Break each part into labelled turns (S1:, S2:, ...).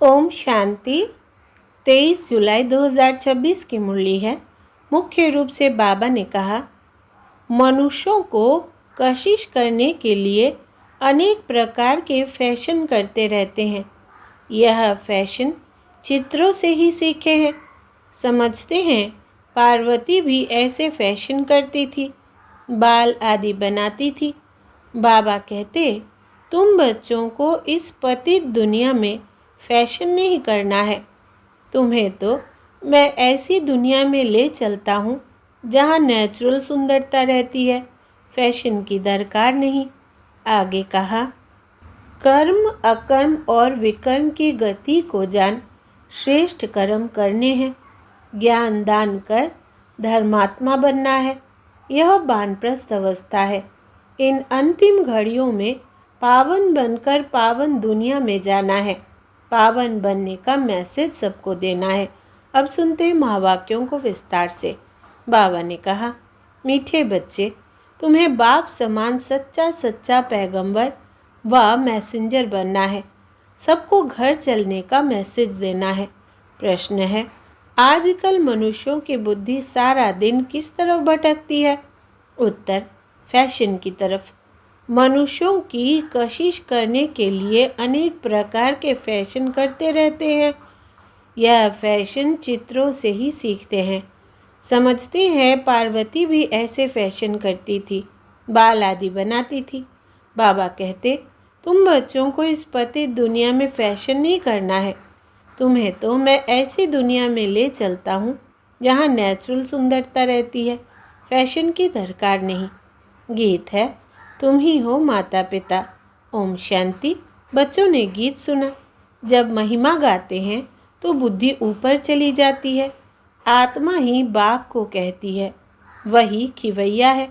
S1: ओम शांति। 23 जुलाई 2026 की मुरली है। मुख्य रूप से बाबा ने कहा, मनुष्यों को कशिश करने के लिए अनेक प्रकार के फैशन करते रहते हैं। यह फैशन चित्रों से ही सीखे हैं। समझते हैं पार्वती भी ऐसे फैशन करती थी, बाल आदि बनाती थी। बाबा कहते, तुम बच्चों को इस पतित दुनिया में फैशन नहीं करना है। तुम्हें तो मैं ऐसी दुनिया में ले चलता हूँ जहाँ नेचुरल सुंदरता रहती है, फैशन की दरकार नहीं। आगे कहा, कर्म अकर्म और विकर्म की गति को जान, श्रेष्ठ कर्म करने हैं। ज्ञान दान कर धर्मात्मा बनना है। यह वानप्रस्थ अवस्था है। इन अंतिम घड़ियों में पावन बनकर पावन दुनिया में जाना है। पावन बनने का मैसेज सबको देना है। अब सुनते हैं महावाक्यों को विस्तार से। बाबा ने कहा, मीठे बच्चे, तुम्हें बाप समान सच्चा सच्चा पैगंबर व मैसेंजर बनना है। सबको घर चलने का मैसेज देना है। प्रश्न है, आजकल मनुष्यों की बुद्धि सारा दिन किस तरफ भटकती है? उत्तर, फैशन की तरफ। मनुष्यों की कशिश करने के लिए अनेक प्रकार के फैशन करते रहते हैं। यह फैशन चित्रों से ही सीखते हैं। समझते हैं पार्वती भी ऐसे फैशन करती थी, बाल आदि बनाती थी। बाबा कहते, तुम बच्चों को इस पतित दुनिया में फैशन नहीं करना है। तुम्हें तो मैं ऐसी दुनिया में ले चलता हूँ जहाँ नेचुरल सुंदरता रहती है, फैशन की दरकार नहीं। गीत है, तुम ही हो माता पिता। ओम शांति। बच्चों ने गीत सुना। जब महिमा गाते हैं तो बुद्धि ऊपर चली जाती है। आत्मा ही बाप को कहती है, वही खिवैया है,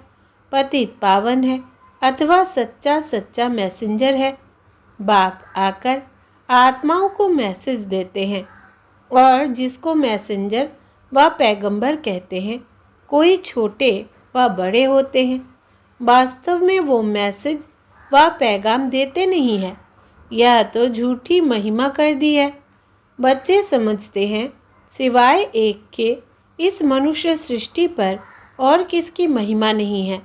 S1: पतित पावन है अथवा सच्चा सच्चा मैसेंजर है। बाप आकर आत्माओं को मैसेज देते हैं और जिसको मैसेंजर व पैगंबर कहते हैं, कोई छोटे व बड़े होते हैं। वास्तव में वो मैसेज व पैगाम देते नहीं है। यह तो झूठी महिमा कर दी है। बच्चे समझते हैं सिवाय एक के इस मनुष्य सृष्टि पर और किसकी महिमा नहीं है।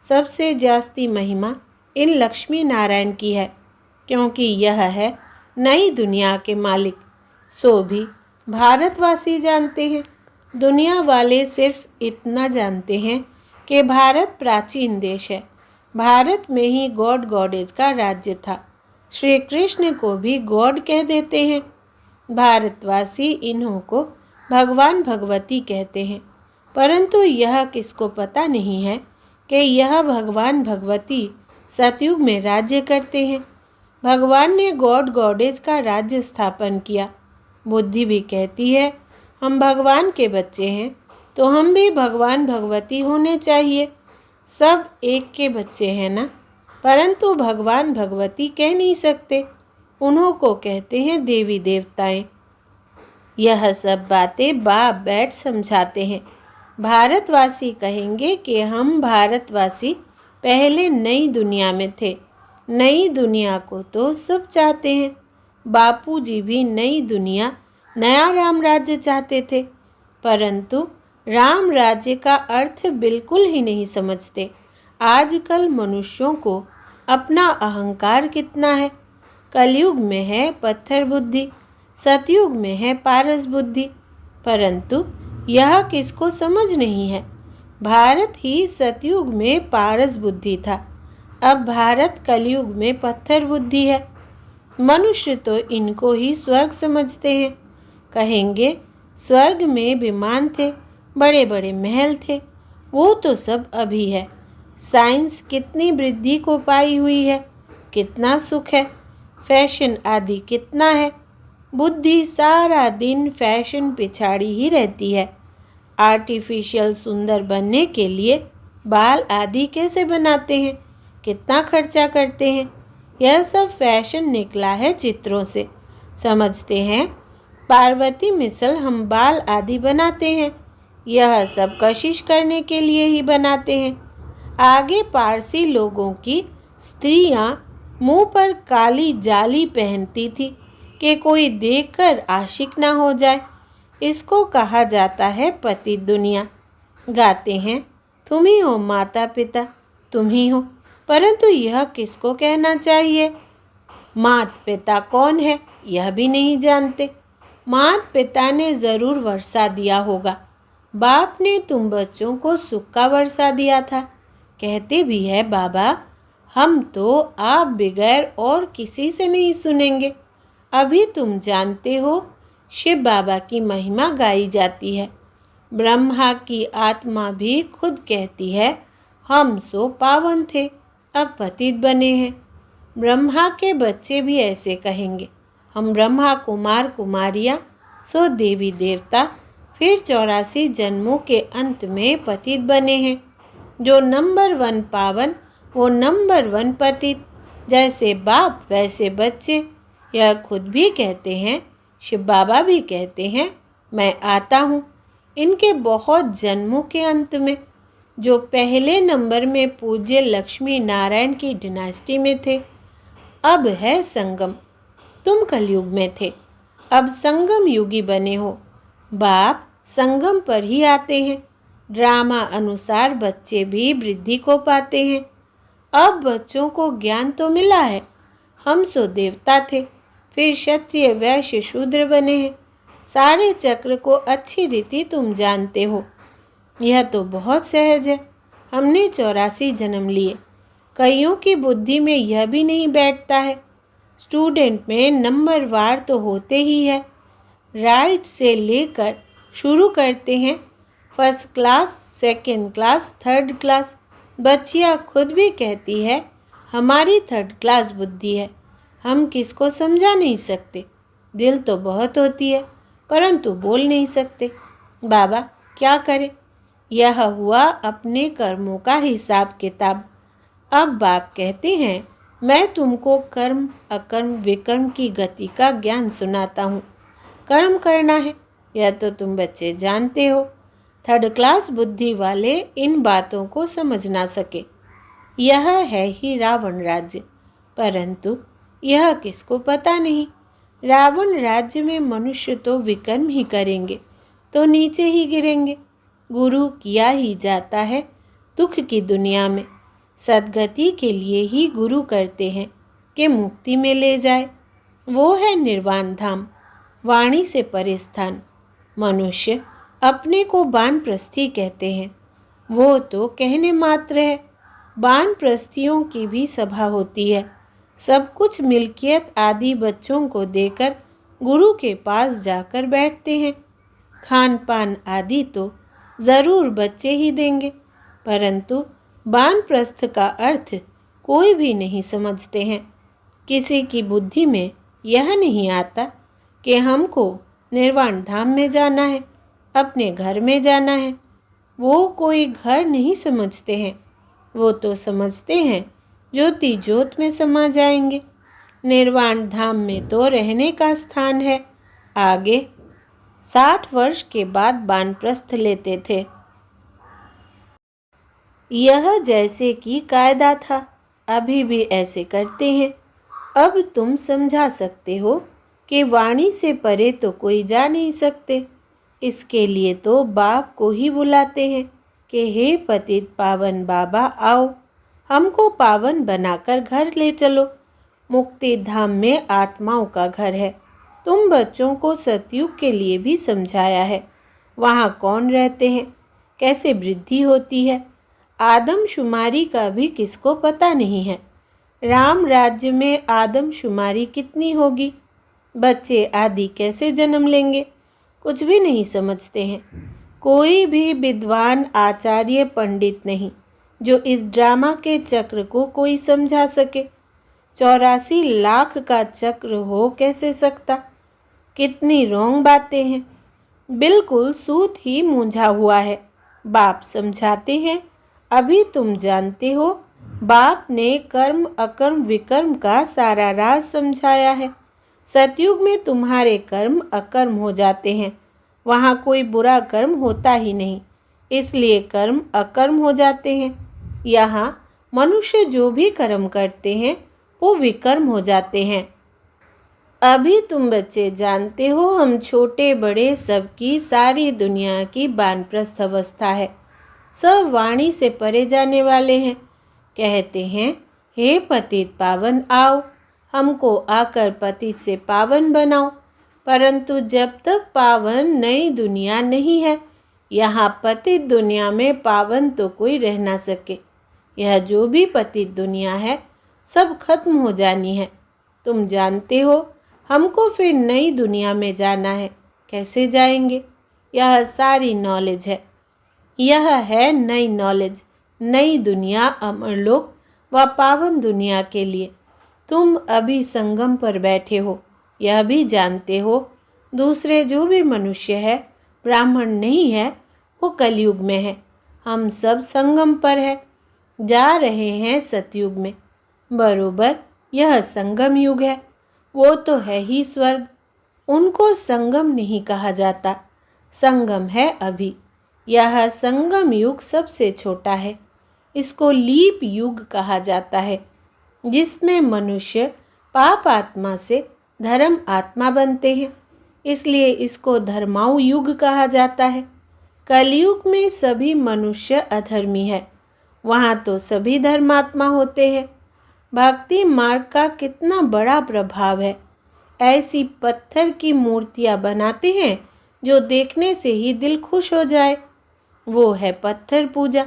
S1: सबसे जास्ती महिमा इन लक्ष्मी नारायण की है, क्योंकि यह है नई दुनिया के मालिक। सो भी भारतवासी जानते हैं। दुनिया वाले सिर्फ इतना जानते हैं कि भारत प्राचीन देश है। भारत में ही गॉड गॉडेज का राज्य था। श्री कृष्ण को भी गॉड कह देते हैं। भारतवासी इन्हों को भगवान भगवती कहते हैं, परंतु यह किसको पता नहीं है कि यह भगवान भगवती सतयुग में राज्य करते हैं। भगवान ने गॉड गॉडेज का राज्य स्थापन किया। बुद्धि भी कहती है हम भगवान के बच्चे हैं, तो हम भी भगवान भगवती होने चाहिए। सब एक के बच्चे हैं ना, परंतु भगवान भगवती कह नहीं सकते। उन्हों को कहते हैं देवी देवताएं। यह सब बातें बाप बैठ समझाते हैं। भारतवासी कहेंगे कि हम भारतवासी पहले नई दुनिया में थे। नई दुनिया को तो सब चाहते हैं। बापूजी भी नई दुनिया, नया राम राज्य चाहते थे, परंतु राम राज्य का अर्थ बिल्कुल ही नहीं समझते। आजकल मनुष्यों को अपना अहंकार कितना है। कलयुग में है पत्थर बुद्धि, सतयुग में है पारस बुद्धि, परंतु यह किसको समझ नहीं है। भारत ही सतयुग में पारस बुद्धि था, अब भारत कलयुग में पत्थर बुद्धि है। मनुष्य तो इनको ही स्वर्ग समझते हैं। कहेंगे स्वर्ग में विमान थे, बड़े बड़े महल थे, वो तो सब अभी है। साइंस कितनी वृद्धि को पाई हुई है, कितना सुख है, फैशन आदि कितना है। बुद्धि सारा दिन फैशन पिछाड़ी ही रहती है। आर्टिफिशियल सुंदर बनने के लिए बाल आदि कैसे बनाते हैं, कितना खर्चा करते हैं। यह सब फैशन निकला है चित्रों से। समझते हैं पार्वती मिसल हम बाल आदि बनाते हैं, यह सब कशिश करने के लिए ही बनाते हैं। आगे पारसी लोगों की स्त्रियां मुंह पर काली जाली पहनती थी, कि कोई देखकर आशिक ना हो जाए। इसको कहा जाता है पतित दुनिया। गाते हैं, तुम ही हो माता पिता, तुम ही हो, परंतु यह किसको कहना चाहिए? मात पिता कौन है यह भी नहीं जानते। मात पिता ने ज़रूर वर्षा दिया होगा। बाप ने तुम बच्चों को सुख का वर्षा दिया था। कहते भी है बाबा, हम तो आप बगैर और किसी से नहीं सुनेंगे। अभी तुम जानते हो शिव बाबा की महिमा गाई जाती है। ब्रह्मा की आत्मा भी खुद कहती है, हम सो पावन थे, अब पतित बने हैं। ब्रह्मा के बच्चे भी ऐसे कहेंगे, हम ब्रह्मा कुमार कुमारियाँ सो देवी देवता फिर 84 जन्मों के अंत में पतित बने हैं। जो नंबर 1 पावन वो नंबर 1 पतित। जैसे बाप वैसे बच्चे। यह खुद भी कहते हैं, शिव बाबा भी कहते हैं, मैं आता हूँ इनके बहुत जन्मों के अंत में। जो पहले नंबर में पूज्य लक्ष्मी नारायण की डिनास्टी में थे, अब है संगम। तुम कलयुग में थे, अब संगम युगी बने हो। बाप संगम पर ही आते हैं। ड्रामा अनुसार बच्चे भी वृद्धि को पाते हैं। अब बच्चों को ज्ञान तो मिला है, हम सो देवता थे, फिर क्षत्रिय वैश्य शूद्र बने हैं। सारे चक्र को अच्छी रीति तुम जानते हो। यह तो बहुत सहज है। हमने 84 जन्म लिए। कईयों की बुद्धि में यह भी नहीं बैठता है। स्टूडेंट में नंबर वार तो होते ही है। राइट से लेकर शुरू करते हैं, first class, second class, third class. बच्चियाँ खुद भी कहती है, हमारी थर्ड क्लास बुद्धि है, हम किसको समझा नहीं सकते। दिल तो बहुत होती है, परंतु बोल नहीं सकते। बाबा क्या करें? यह हुआ अपने कर्मों का हिसाब किताब। अब बाप कहते हैं, मैं तुमको कर्म अकर्म विकर्म की गति का ज्ञान सुनाता हूँ। कर्म करना है, यह तो तुम बच्चे जानते हो। थर्ड क्लास बुद्धि वाले इन बातों को समझ ना सके। यह है ही रावण राज्य, परंतु यह किसको पता नहीं। रावण राज्य में मनुष्य तो विकर्म ही करेंगे तो नीचे ही गिरेंगे। गुरु किया ही जाता है दुख की दुनिया में। सद्गति के लिए ही गुरु करते हैं कि मुक्ति में ले जाए। वो है निर्वाण धाम, वाणी से परे स्थान। मनुष्य अपने को वानप्रस्थी कहते हैं, वो तो कहने मात्र है। वानप्रस्थियों की भी सभा होती है। सब कुछ मिल्कियत आदि बच्चों को देकर गुरु के पास जाकर बैठते हैं। खान पान आदि तो ज़रूर बच्चे ही देंगे, परंतु वानप्रस्थ का अर्थ कोई भी नहीं समझते हैं। किसी की बुद्धि में यह नहीं आता कि हमको निर्वाण धाम में जाना है, अपने घर में जाना है। वो कोई घर नहीं समझते हैं, वो तो समझते हैं ज्योति ज्योत में समा जाएंगे। निर्वाण धाम में तो रहने का स्थान है। आगे 60 वर्ष के बाद वानप्रस्थ लेते थे। यह जैसे कि कायदा था, अभी भी ऐसे करते हैं। अब तुम समझा सकते हो कि वाणी से परे तो कोई जा नहीं सकते। इसके लिए तो बाप को ही बुलाते हैं कि हे पतित पावन बाबा आओ, हमको पावन बनाकर घर ले चलो। मुक्ति धाम में आत्माओं का घर है। तुम बच्चों को सतयुग के लिए भी समझाया है। वहाँ कौन रहते हैं, कैसे वृद्धि होती है, आदमशुमारी का भी किसको पता नहीं है। राम राज्य में आदमशुमारी कितनी होगी, बच्चे आदि कैसे जन्म लेंगे, कुछ भी नहीं समझते हैं। कोई भी विद्वान आचार्य पंडित नहीं जो इस ड्रामा के चक्र को कोई समझा सके। 84 लाख का चक्र हो कैसे सकता? कितनी रोंग बातें हैं। बिल्कुल सूत ही मूंझा हुआ है। बाप समझाते हैं, अभी तुम जानते हो। बाप ने कर्म अकर्म विकर्म का सारा राज समझाया है। सतयुग में तुम्हारे कर्म अकर्म हो जाते हैं। वहाँ कोई बुरा कर्म होता ही नहीं, इसलिए कर्म अकर्म हो जाते हैं। यहाँ मनुष्य जो भी कर्म करते हैं वो विकर्म हो जाते हैं। अभी तुम बच्चे जानते हो हम छोटे बड़े सबकी सारी दुनिया की वानप्रस्थ अवस्था है। सब वाणी से परे जाने वाले हैं। कहते हैं हे पतित पावन आओ, हमको आकर पतित से पावन बनाओ। परंतु जब तक पावन नई दुनिया नहीं है, यहाँ पतित दुनिया में पावन तो कोई रह ना सके। यह जो भी पतित दुनिया है सब खत्म हो जानी है। तुम जानते हो हमको फिर नई दुनिया में जाना है। कैसे जाएंगे? यह सारी नॉलेज है। यह है नई नॉलेज, नई दुनिया, अमरलोक व पावन दुनिया के लिए। तुम अभी संगम पर बैठे हो, यह भी जानते हो। दूसरे जो भी मनुष्य है, ब्राह्मण नहीं है, वो कलयुग में है। हम सब संगम पर है, जा रहे हैं सतयुग में। बरोबर यह संगम युग है। वो तो है ही स्वर्ग। उनको संगम नहीं कहा जाता, संगम है अभी। यह संगम युग सबसे छोटा है। इसको लीप युग कहा जाता है, जिसमें मनुष्य पाप आत्मा से धर्म आत्मा बनते हैं। इसलिए इसको धर्माऊ युग कहा जाता है। कलयुग में सभी मनुष्य अधर्मी है, वहाँ तो सभी धर्मात्मा होते हैं। भक्ति मार्ग का कितना बड़ा प्रभाव है। ऐसी पत्थर की मूर्तियाँ बनाते हैं जो देखने से ही दिल खुश हो जाए। वो है पत्थर पूजा।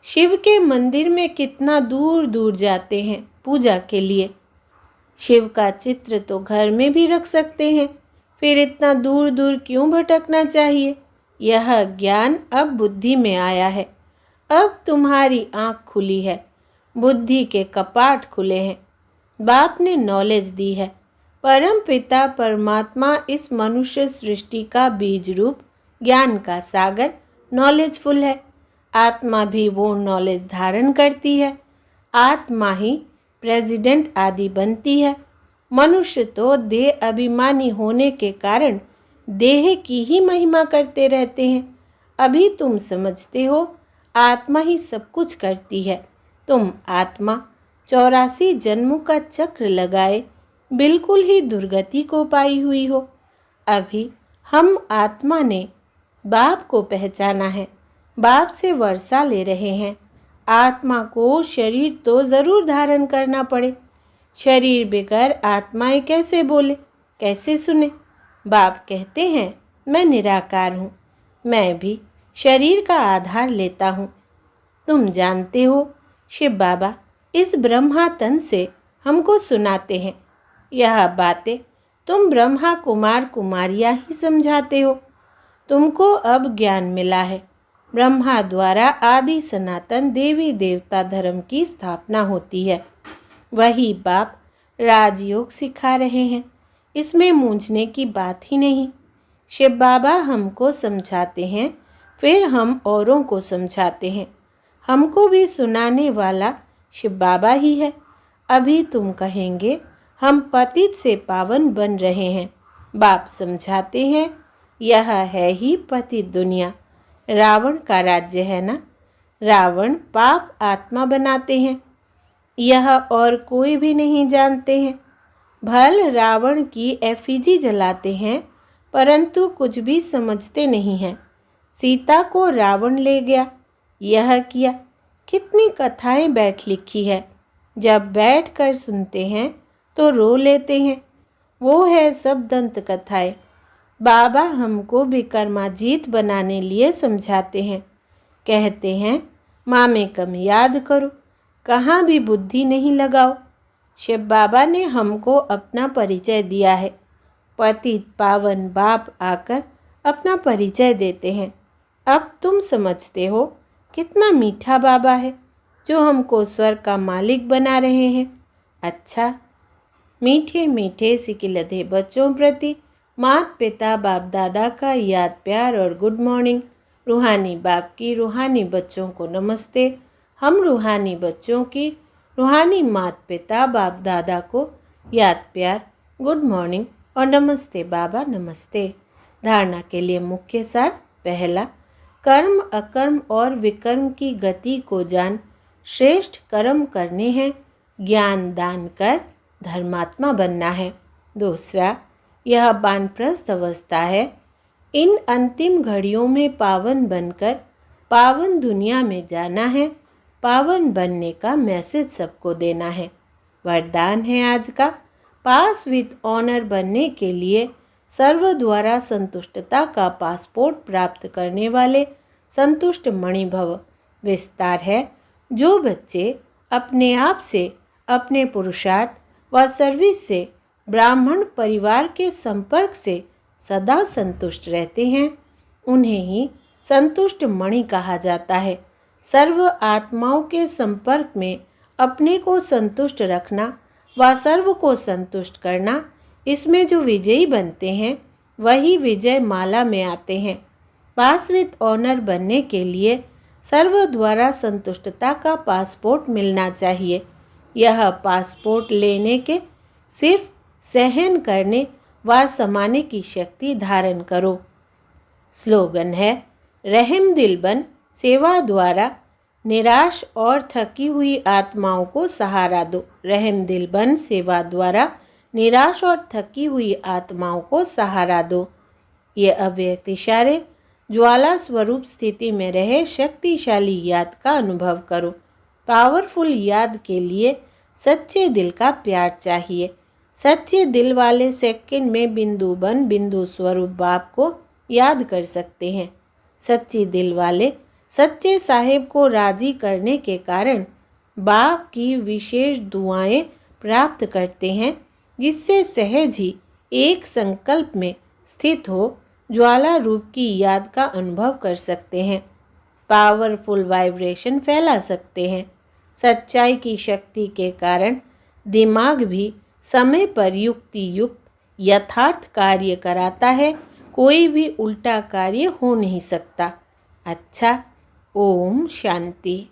S1: शिव के मंदिर में कितना दूर दूर जाते हैं पूजा के लिए। शिव का चित्र तो घर में भी रख सकते हैं, फिर इतना दूर दूर क्यों भटकना चाहिए? यह ज्ञान अब बुद्धि में आया है। अब तुम्हारी आँख खुली है, बुद्धि के कपाट खुले हैं। बाप ने नॉलेज दी है। परम पिता परमात्मा इस मनुष्य सृष्टि का बीज रूप, ज्ञान का सागर, नॉलेजफुल है। आत्मा भी वो नॉलेज धारण करती है। आत्मा ही प्रेसिडेंट आदि बनती है। मनुष्य तो देह अभिमानी होने के कारण देह की ही महिमा करते रहते हैं। अभी तुम समझते हो आत्मा ही सब कुछ करती है। तुम आत्मा 84 जन्मों का चक्र लगाए बिल्कुल ही दुर्गति को पाई हुई हो। अभी हम आत्मा ने बाप को पहचाना है, बाप से वर्षा ले रहे हैं। आत्मा को शरीर तो ज़रूर धारण करना पड़े। शरीर बगैर आत्माएं कैसे बोले, कैसे सुने? बाप कहते हैं मैं निराकार हूँ, मैं भी शरीर का आधार लेता हूँ। तुम जानते हो शिव बाबा इस ब्रह्मा तन से हमको सुनाते हैं। यह बातें तुम ब्रह्मा कुमार कुमारियाँ ही समझाते हो। तुमको अब ज्ञान मिला है। ब्रह्मा द्वारा आदि सनातन देवी देवता धर्म की स्थापना होती है। वही बाप राजयोग सिखा रहे हैं। इसमें मूंझने की बात ही नहीं। शिव बाबा हमको समझाते हैं, फिर हम औरों को समझाते हैं। हमको भी सुनाने वाला शिव बाबा ही है। अभी तुम कहेंगे हम पतित से पावन बन रहे हैं। बाप समझाते हैं यह है ही पतित दुनिया। रावण का राज्य है ना। रावण पाप आत्मा बनाते हैं, यह और कोई भी नहीं जानते हैं। भल रावण की एफिजी जलाते हैं, परंतु कुछ भी समझते नहीं हैं। सीता को रावण ले गया, यह किया। कितनी कथाएं बैठ लिखी है। जब बैठ कर सुनते हैं तो रो लेते हैं। वो है सब दंत कथाएं। बाबा हमको विक्रमाजीत बनाने लिए समझाते हैं। कहते हैं मामे कम याद करो, कहाँ भी बुद्धि नहीं लगाओ। शिव बाबा ने हमको अपना परिचय दिया है। पतित पावन बाप आकर अपना परिचय देते हैं। अब तुम समझते हो कितना मीठा बाबा है जो हमको स्वर्ग का मालिक बना रहे हैं। अच्छा, मीठे मीठे सिकिलधे बच्चों प्रति माता पिता बाप दादा का याद प्यार और गुड मॉर्निंग। रूहानी बाप की रूहानी बच्चों को नमस्ते। हम रूहानी बच्चों की रूहानी माता पिता बाप दादा को याद प्यार, गुड मॉर्निंग और नमस्ते बाबा नमस्ते। धारणा के लिए मुख्य सार। पहला, कर्म अकर्म और विकर्म की गति को जान श्रेष्ठ कर्म करने हैं। ज्ञान दान कर धर्मात्मा बनना है। दूसरा, यह वानप्रस्थ अवस्था है। इन अंतिम घड़ियों में पावन बनकर पावन दुनिया में जाना है, पावन बनने का मैसेज सबको देना है। वरदान है आज का, पास विद ऑनर बनने के लिए सर्व द्वारा संतुष्टता का पासपोर्ट प्राप्त करने वाले संतुष्ट मणि भव। विस्तार है, जो बच्चे अपने आप से, अपने पुरुषार्थ व सर्विस से, ब्राह्मण परिवार के संपर्क से सदा संतुष्ट रहते हैं, उन्हें ही संतुष्ट मणि कहा जाता है। सर्व आत्माओं के संपर्क में अपने को संतुष्ट रखना व सर्व को संतुष्ट करना, इसमें जो विजयी बनते हैं वही विजय माला में आते हैं। पास विद ऑनर बनने के लिए सर्व द्वारा संतुष्टता का पासपोर्ट मिलना चाहिए। यह पासपोर्ट लेने के सिर्फ सहन करने व समाने की शक्ति धारण करो। स्लोगन है, रहम दिल बन सेवा द्वारा निराश और थकी हुई आत्माओं को सहारा दो। रहम दिल बन सेवा द्वारा निराश और थकी हुई आत्माओं को सहारा दो। ये अव्यक्त इशारे ज्वाला स्वरूप स्थिति में रहे शक्तिशाली याद का अनुभव करो। पावरफुल याद के लिए सच्चे दिल का प्यार चाहिए। सच्चे दिल वाले सेकंड में बिंदु बन बिंदु स्वरूप बाप को याद कर सकते हैं। सच्चे दिल वाले सच्चे साहिब को राजी करने के कारण बाप की विशेष दुआएं प्राप्त करते हैं, जिससे सहज ही एक संकल्प में स्थित हो ज्वाला रूप की याद का अनुभव कर सकते हैं। पावरफुल वाइब्रेशन फैला सकते हैं। सच्चाई की शक्ति के कारण दिमाग भी समय पर युक्ति युक्त यथार्थ कार्य कराता है। कोई भी उल्टा कार्य हो नहीं सकता। अच्छा, ओम शांति।